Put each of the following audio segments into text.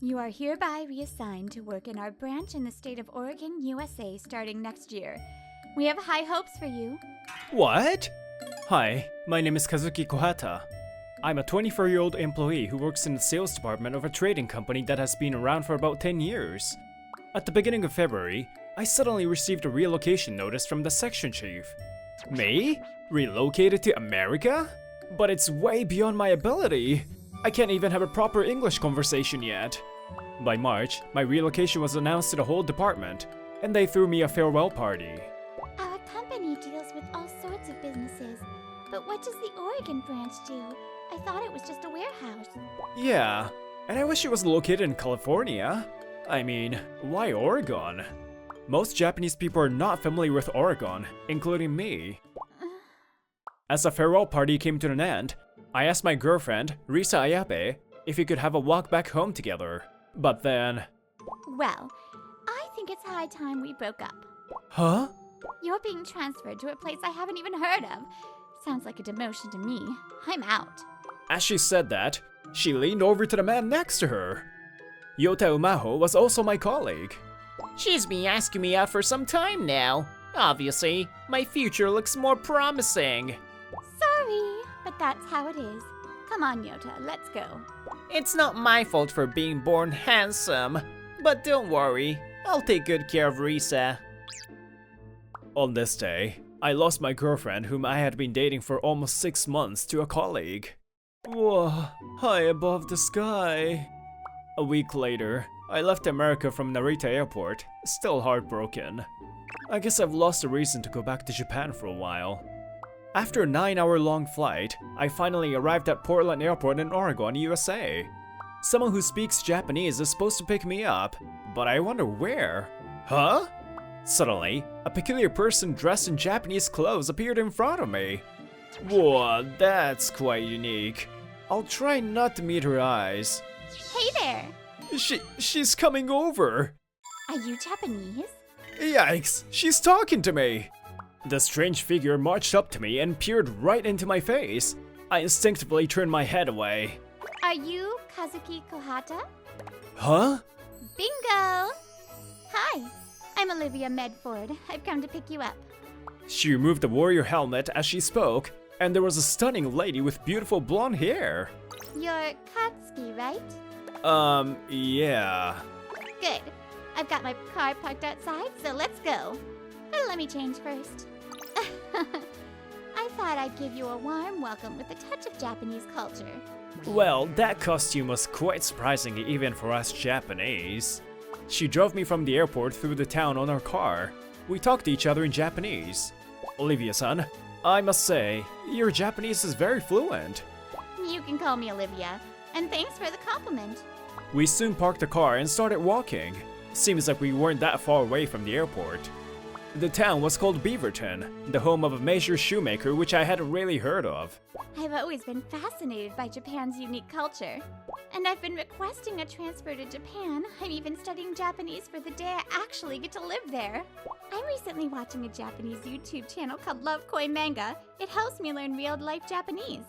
You are hereby reassigned to work in our branch in the state of Oregon, USA, starting next year. We have high hopes for you. What? Hi, my name is Kazuki Kohata. I'm a 24-year-old employee who works in the sales department of a trading company that has been around for about 10 years. At the beginning of February, I suddenly received a relocation notice from the section chief. Me? Relocated to America? But it's way beyond my ability. I can't even have a proper English conversation yet. By March, my relocation was announced to the whole department, and they threw me a farewell party. Our company deals with all sorts of businesses, but what does the Oregon branch do? I thought it was just a warehouse. Yeah, and I wish it was located in California. I mean, why Oregon? Most Japanese people are not familiar with Oregon, including me. As the farewell party came to an end, I asked my girlfriend, Risa Ayabe, if we could have a walk back home together. But then... Well, I think it's high time we broke up. Huh? You're being transferred to a place I haven't even heard of. Sounds like a demotion to me. I'm out. As she said that, she leaned over to the man next to her. Yota Umaho was also my colleague. She's been asking me out for some time now. Obviously, my future looks more promising. Sorry, but that's how it is. Come on, Yota, let's go. It's not my fault for being born handsome, but don't worry, I'll take good care of Risa. On this day, I lost my girlfriend whom I had been dating for almost 6 months to a colleague. Whoa, high above the sky. A week later, I left America from Narita Airport, still heartbroken. I guess I've lost a reason to go back to Japan for a while. After a 9-hour-long flight, I finally arrived at Portland Airport in Oregon, USA. Someone who speaks Japanese is supposed to pick me up, but I wonder where. Huh? Suddenly, a peculiar person dressed in Japanese clothes appeared in front of me. Whoa, that's quite unique. I'll try not to meet her eyes. Hey there! She's coming over. Are you Japanese? Yikes, she's talking to me. The strange figure marched up to me and peered right into my face. I instinctively turned my head away. Are you Kazuki Kohata? Huh? Bingo! Hi, I'm Olivia Medford. I've come to pick you up. She removed the warrior helmet as she spoke, and there was a stunning lady with beautiful blonde hair. You're Katsuki, right? Yeah. Good. I've got my car parked outside, so let's go. But let me change first. I thought I'd give you a warm welcome with a touch of Japanese culture. Well, that costume was quite surprising even for us Japanese. She drove me from the airport through the town on her car. We talked to each other in Japanese. Olivia-san, I must say, your Japanese is very fluent. You can call me Olivia, and thanks for the compliment. We soon parked the car and started walking. Seems like we weren't that far away from the airport. The town was called Beaverton, the home of a major shoemaker which I hadn't really heard of. I've always been fascinated by Japan's unique culture. And I've been requesting a transfer to Japan. I'm even studying Japanese for the day I actually get to live there. I'm recently watching a Japanese YouTube channel called Love Koi Manga. It helps me learn real-life Japanese.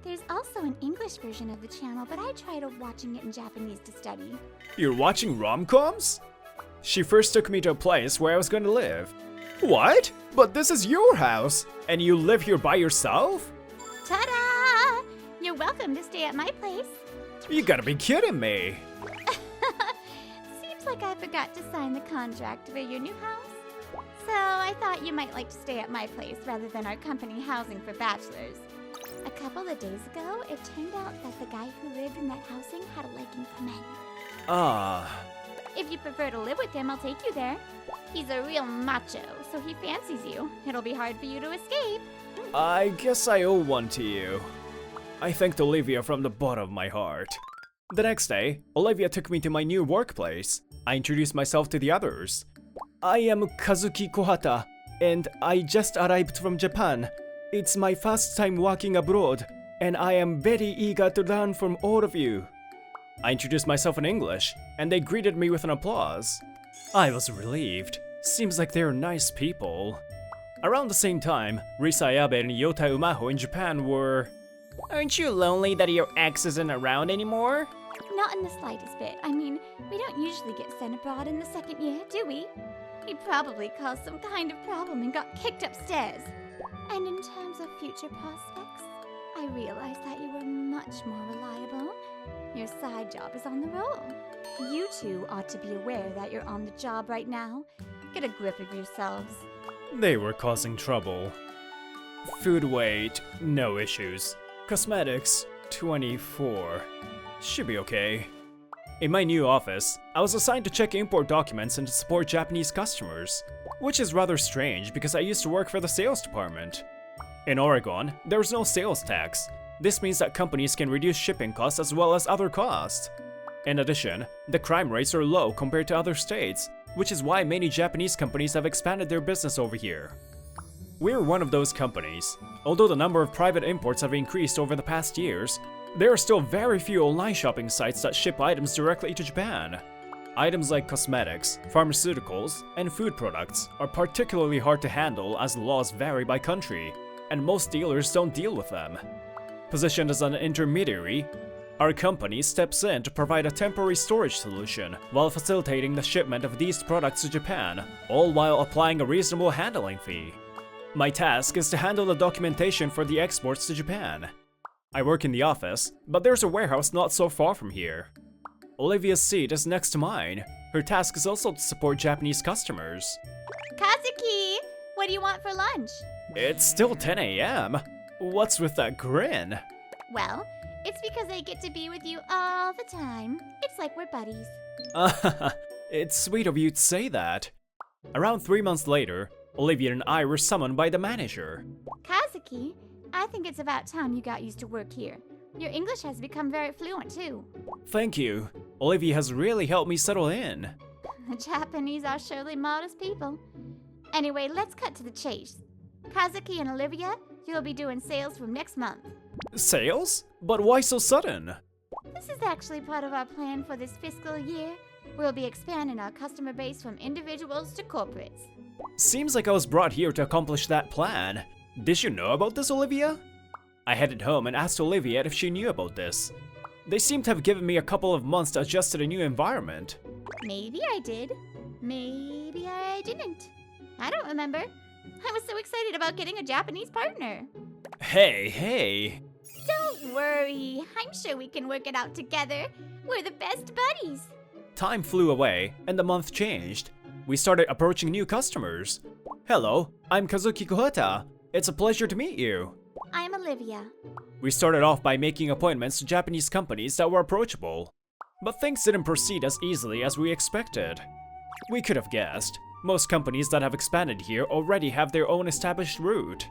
There's also an English version of the channel, but I tried watching it in Japanese to study. You're watching rom-coms? She first took me to a place where I was going to live. What? But this is your house, and you live here by yourself? Ta-da! You're welcome to stay at my place. You gotta be kidding me. Seems like I forgot to sign the contract for your new house. So I thought you might like to stay at my place rather than our company housing for bachelors. A couple of days ago, it turned out that the guy who lived in that housing had a liking for men. Ah. If you prefer to live with him, I'll take you there. He's a real macho, so he fancies you. It'll be hard for you to escape. I guess I owe one to you. I thanked Olivia from the bottom of my heart. The next day, Olivia took me to my new workplace. I introduced myself to the others. I am Kazuki Kohata, and I just arrived from Japan. It's my first time working abroad, and I am very eager to learn from all of you. I introduced myself in English, and they greeted me with an applause. I was relieved. Seems like they're nice people. Around the same time, Risa Ayabe and Yota Umaho in Japan were... Aren't you lonely that your ex isn't around anymore? Not in the slightest bit. I mean, we don't usually get sent abroad in the second year, do we? You probably caused some kind of problem and got kicked upstairs. And in terms of future prospects, I realized that you were much more reliable. Your side job is on the roll. You two ought to be aware that you're on the job right now. Get a grip of yourselves. They were causing trouble. Food weight, no issues. Cosmetics, 24. Should be okay. In my new office, I was assigned to check import documents and to support Japanese customers, which is rather strange because I used to work for the sales department. In Oregon, there is no sales tax. This means that companies can reduce shipping costs as well as other costs. In addition, the crime rates are low compared to other states, which is why many Japanese companies have expanded their business over here. We're one of those companies. Although the number of private imports have increased over the past years, there are still very few online shopping sites that ship items directly to Japan. Items like cosmetics, pharmaceuticals, and food products are particularly hard to handle as the laws vary by country, and most dealers don't deal with them. Positioned as an intermediary, our company steps in to provide a temporary storage solution while facilitating the shipment of these products to Japan, all while applying a reasonable handling fee. My task is to handle the documentation for the exports to Japan. I work in the office, but there's a warehouse not so far from here. Olivia's seat is next to mine. Her task is also to support Japanese customers. Kazuki, what do you want for lunch? It's still 10 a.m. What's with that grin? Well, it's because I get to be with you all the time. It's like we're buddies. It's sweet of you to say that. Around 3 months later, Olivia and I were summoned by the manager. Kazuki, I think it's about time you got used to work here. Your English has become very fluent too. Thank you. Olivia has really helped me settle in. The Japanese are surely modest people. Anyway, let's cut to the chase. Kazuki and Olivia, you'll be doing sales from next month. Sales? But why so sudden? This is actually part of our plan for this fiscal year. We'll be expanding our customer base from individuals to corporates. Seems like I was brought here to accomplish that plan. Did you know about this, Olivia? I headed home and asked Olivia if she knew about this. They seem to have given me a couple of months to adjust to the new environment. Maybe I did. Maybe I didn't. I don't remember. I was so excited about getting a Japanese partner. Hey. Don't worry. I'm sure we can work it out together. We're the best buddies. Time flew away, and the month changed. We started approaching new customers. Hello, I'm Kazuki Kohota. It's a pleasure to meet you. I'm Olivia. We started off by making appointments to Japanese companies that were approachable. But things didn't proceed as easily as we expected. We could have guessed. Most companies that have expanded here already have their own established route.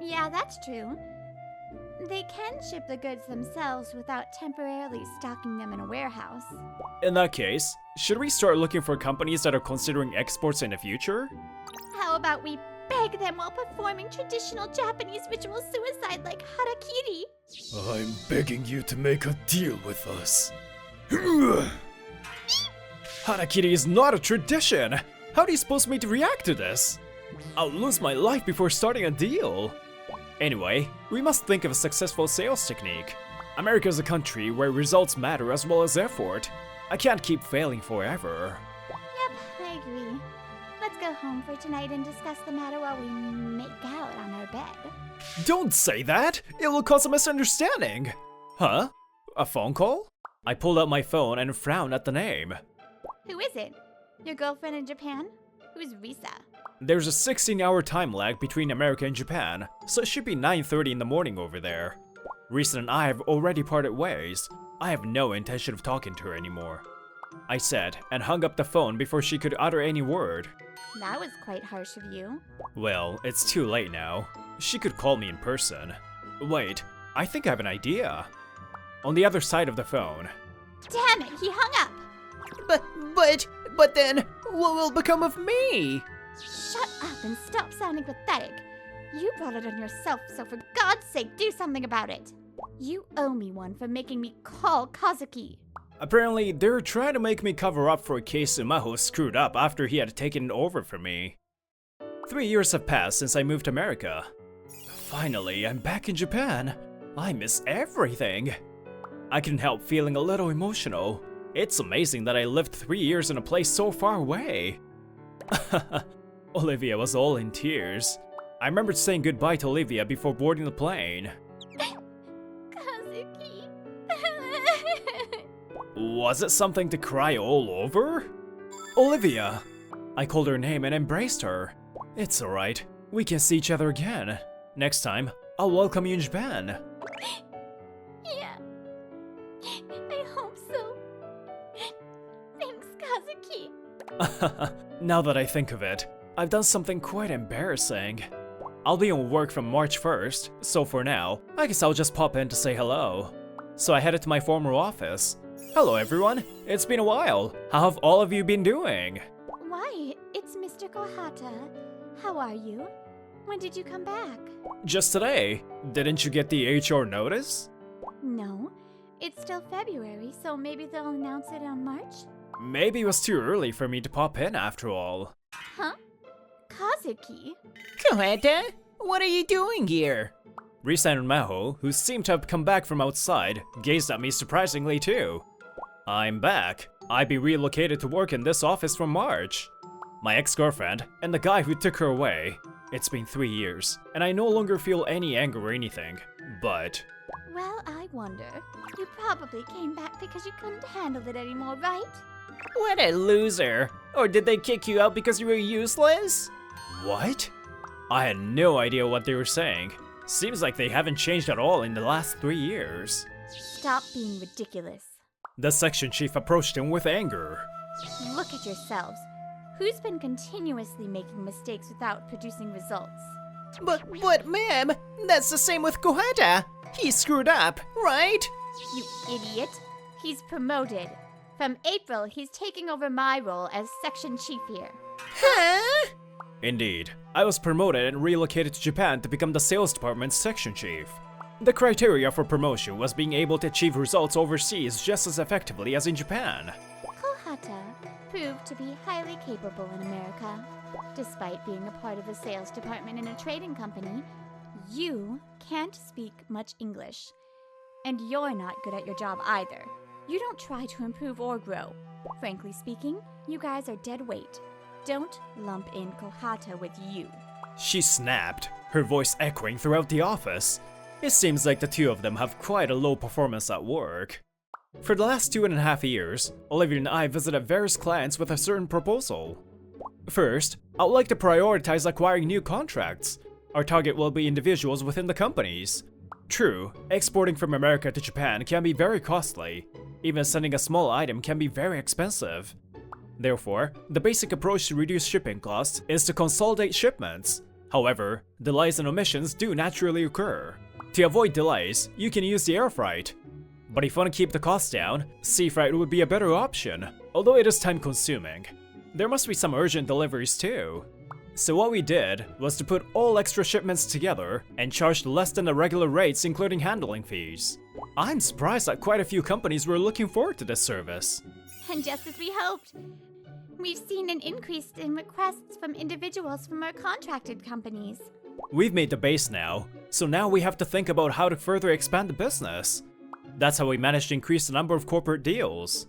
Yeah, that's true. They can ship the goods themselves without temporarily stocking them in a warehouse. In that case, should we start looking for companies that are considering exports in the future? How about we beg them while performing traditional Japanese ritual suicide like harakiri? I'm begging you to make a deal with us. Harakiri is not a tradition! How do you suppose me to react to this? I'll lose my life before starting a deal. Anyway, we must think of a successful sales technique. America is a country where results matter as well as effort. I can't keep failing forever. Yep, I agree. Let's go home for tonight and discuss the matter while we make out on our bed. Don't say that! It will cause a misunderstanding! Huh? A phone call? I pulled out my phone and frowned at the name. Who is it? Your girlfriend in Japan? Who's Risa? There's a 16-hour time lag between America and Japan, so it should be 9:30 in the morning over there. Risa and I have already parted ways. I have no intention of talking to her anymore. I said, and hung up the phone before she could utter any word. That was quite harsh of you. Well, it's too late now. She could call me in person. Wait, I think I have an idea. On the other side of the phone. Damn it, he hung up! But then, what will become of me? Shut up and stop sounding pathetic. You brought it on yourself, so for God's sake, do something about it. You owe me one for making me call Kazuki. Apparently, they're trying to make me cover up for a case Sumaho screwed up after he had taken it over from me. 3 years have passed since I moved to America. Finally, I'm back in Japan. I miss everything. I couldn't help feeling a little emotional. It's amazing that I lived 3 years in a place so far away. Olivia was all in tears. I remembered saying goodbye to Olivia before boarding the plane. Kazuki. Was it something to cry all over? Olivia! I called her name and embraced her. It's alright. We can see each other again. Next time, I'll welcome you in Japan. Yeah. I hope so. Thanks, Kazuki. Now that I think of it, I've done something quite embarrassing. I'll be on work from March 1st, so for now, I guess I'll just pop in to say hello. So I headed to my former office. Hello everyone, it's been a while. How have all of you been doing? Why, it's Mr. Kohata. How are you? When did you come back? Just today. Didn't you get the HR notice? No. It's still February, so maybe they'll announce it on March? Maybe it was too early for me to pop in after all. Huh? Kazuki? Kohata, what are you doing here? Risa and Maho, who seemed to have come back from outside, gazed at me surprisingly too. I'm back. I'd be relocated to work in this office from March. My ex-girlfriend, and the guy who took her away. It's been 3 years, and I no longer feel any anger or anything, but... Well, I wonder. You probably came back because you couldn't handle it anymore, right? What a loser. Or did they kick you out because you were useless? What? I had no idea what they were saying. Seems like they haven't changed at all in the last 3 years. Stop being ridiculous. The section chief approached him with anger. Look at yourselves. Who's been continuously making mistakes without producing results? But ma'am, that's the same with Kohata. He screwed up, right? You idiot. He's promoted. From April, he's taking over my role as section chief here. Huh? Indeed, I was promoted and relocated to Japan to become the sales department's section chief. The criteria for promotion was being able to achieve results overseas just as effectively as in Japan. Kohata proved to be highly capable in America. Despite being a part of the sales department in a trading company, you can't speak much English. And you're not good at your job either. You don't try to improve or grow. Frankly speaking, you guys are dead weight. Don't lump in Kohata with you. She snapped, her voice echoing throughout the office. It seems like the two of them have quite a low performance at work. For the last 2.5 years, Olivia and I visited various clients with a certain proposal. First, I would like to prioritize acquiring new contracts. Our target will be individuals within the companies. True, exporting from America to Japan can be very costly. Even sending a small item can be very expensive. Therefore, the basic approach to reduce shipping costs is to consolidate shipments. However, delays and omissions do naturally occur. To avoid delays, you can use the air freight. But if you want to keep the costs down, sea freight would be a better option, although it is time consuming. There must be some urgent deliveries too. So what we did was to put all extra shipments together and charged less than the regular rates including handling fees. I'm surprised that quite a few companies were looking forward to this service. And just as we hoped, we've seen an increase in requests from individuals from our contracted companies. We've made the base now, so now we have to think about how to further expand the business. That's how we managed to increase the number of corporate deals.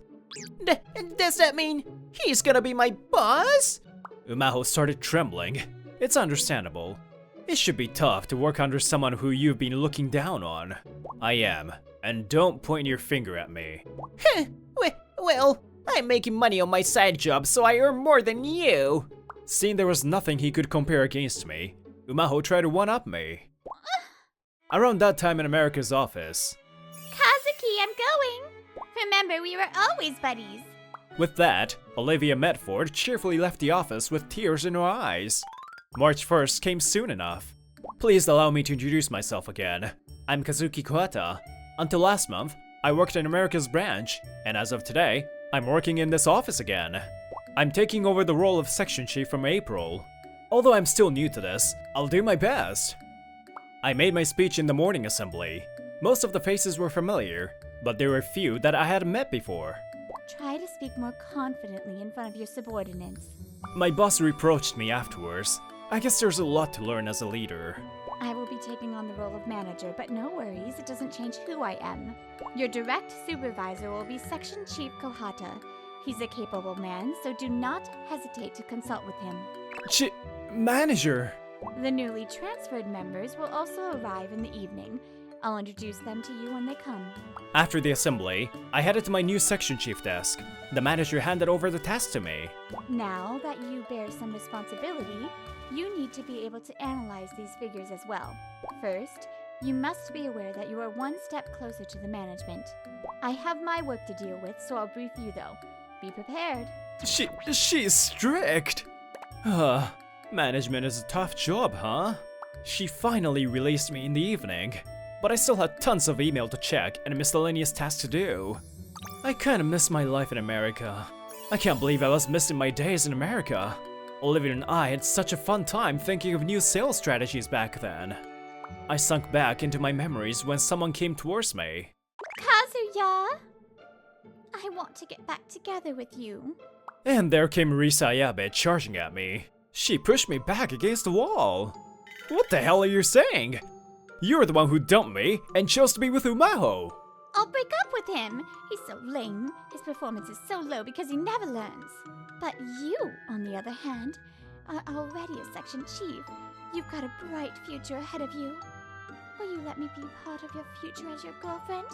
Does that mean he's gonna be my boss? Umaho started trembling. It's understandable. It should be tough to work under someone who you've been looking down on. I am, and don't point your finger at me. Heh, well, I'm making money on my side job, so I earn more than you. Seeing there was nothing he could compare against me, Umaho tried to one-up me. Around that time in America's office. Kazuki, I'm going! Remember, we were always buddies. With that, Olivia Medford cheerfully left the office with tears in her eyes. March 1st came soon enough. Please allow me to introduce myself again. I'm Kazuki Kohata. Until last month, I worked in America's branch, and as of today, I'm working in this office again. I'm taking over the role of section chief from April. Although I'm still new to this, I'll do my best. I made my speech in the morning assembly. Most of the faces were familiar, but there were few that I hadn't met before. Try to speak more confidently in front of your subordinates. My boss reproached me afterwards. I guess there's a lot to learn as a leader. I will be taking on the role of manager, but no worries, it doesn't change who I am. Your direct supervisor will be Section Chief Kohata. He's a capable man, so do not hesitate to consult with him. Manager! The newly transferred members will also arrive in the evening. I'll introduce them to you when they come. After the assembly, I headed to my new section chief desk. The manager handed over the task to me. Now that you bear some responsibility, you need to be able to analyze these figures as well. First, you must be aware that you are one step closer to the management. I have my work to deal with, so I'll brief you though. Be prepared. She's strict! Management is a tough job, huh? She finally released me in the evening, but I still had tons of email to check and miscellaneous tasks to do. I kinda miss my life in America. I can't believe I was missing my days in America. Olivia and I had such a fun time thinking of new sales strategies back then. I sunk back into my memories when someone came towards me. Kazuya! I want to get back together with you. And there came Risa Ayabe charging at me. She pushed me back against the wall. What the hell are you saying? You're the one who dumped me and chose to be with Umaho. I'll break up with him. He's so lame. His performance is so low because he never learns. But you, on the other hand, are already a section chief. You've got a bright future ahead of you. Will you let me be part of your future as your girlfriend?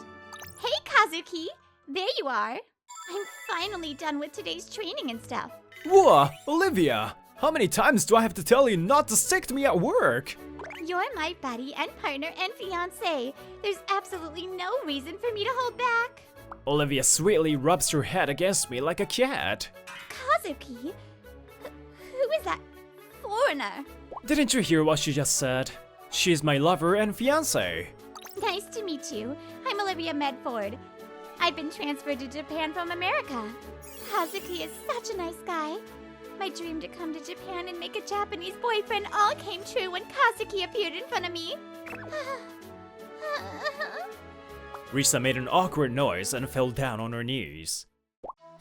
Hey, Kazuki! There you are. I'm finally done with today's training and stuff. Whoa, Olivia! How many times do I have to tell you not to stick to me at work? You're my buddy and partner and fiancé. There's absolutely no reason for me to hold back. Olivia sweetly rubs her head against me like a cat. Kazuki? Who is that foreigner? Didn't you hear what she just said? She's my lover and fiancé. Nice to meet you. I'm Olivia Medford. I've been transferred to Japan from America. Kazuki is such a nice guy. My dream to come to Japan and make a Japanese boyfriend all came true when Kazuki appeared in front of me. Risa made an awkward noise and fell down on her knees.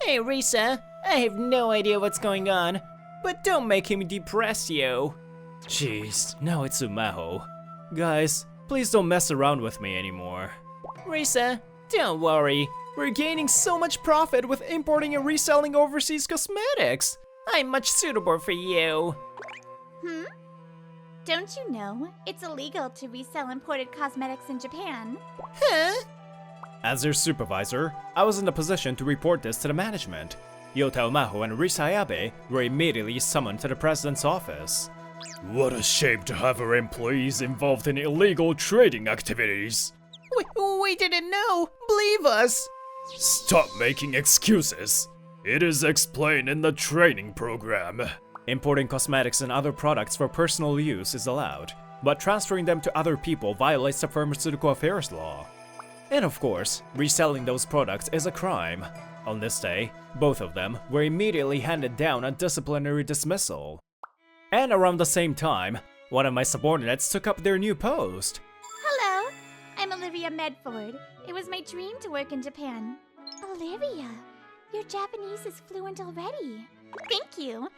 Hey Risa, I have no idea what's going on, but don't make him depress you. Jeez, now it's Umaho. Guys, please don't mess around with me anymore. Risa, don't worry. We're gaining so much profit with importing and reselling overseas cosmetics. I'm much suitable for you. Don't you know it's illegal to resell imported cosmetics in Japan? Huh? As their supervisor, I was in the position to report this to the management. Yota Umaho and Risa Ayabe were immediately summoned to the president's office. What a shame to have our employees involved in illegal trading activities. We didn't know. Believe us. Stop making excuses. It is explained in the training program. Importing cosmetics and other products for personal use is allowed, but transferring them to other people violates the pharmaceutical affairs law. And of course, reselling those products is a crime. On this day, both of them were immediately handed down a disciplinary dismissal. And around the same time, one of my subordinates took up their new post. Hello, I'm Olivia Medford. It was my dream to work in Japan. Olivia, your Japanese is fluent already. Thank you.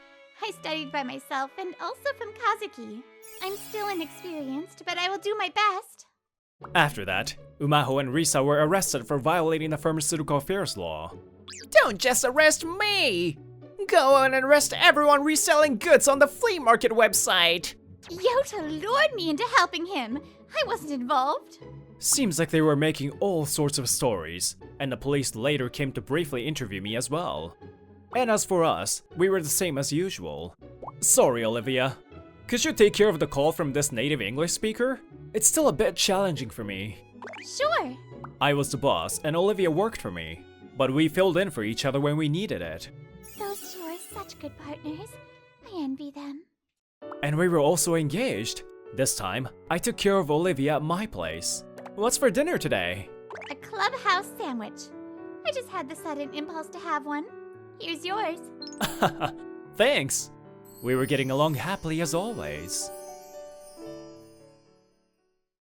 I studied by myself and also from Kazuki. I'm still inexperienced, but I will do my best. After that, Umaho and Risa were arrested for violating the pharmaceutical affairs law. Don't just arrest me. Go on and arrest everyone reselling goods on the flea market website. Yota lured me into helping him. I wasn't involved. Seems like they were making all sorts of stories, and the police later came to briefly interview me as well. And as for us, we were the same as usual. Sorry, Olivia. Could you take care of the call from this native English speaker? It's still a bit challenging for me. Sure. I was the boss, and Olivia worked for me, but we filled in for each other when we needed it. Those two are such good partners. I envy them. And we were also engaged. This time, I took care of Olivia at my place. What's for dinner today? A clubhouse sandwich. I just had the sudden impulse to have one. Here's yours. Thanks. We were getting along happily as always.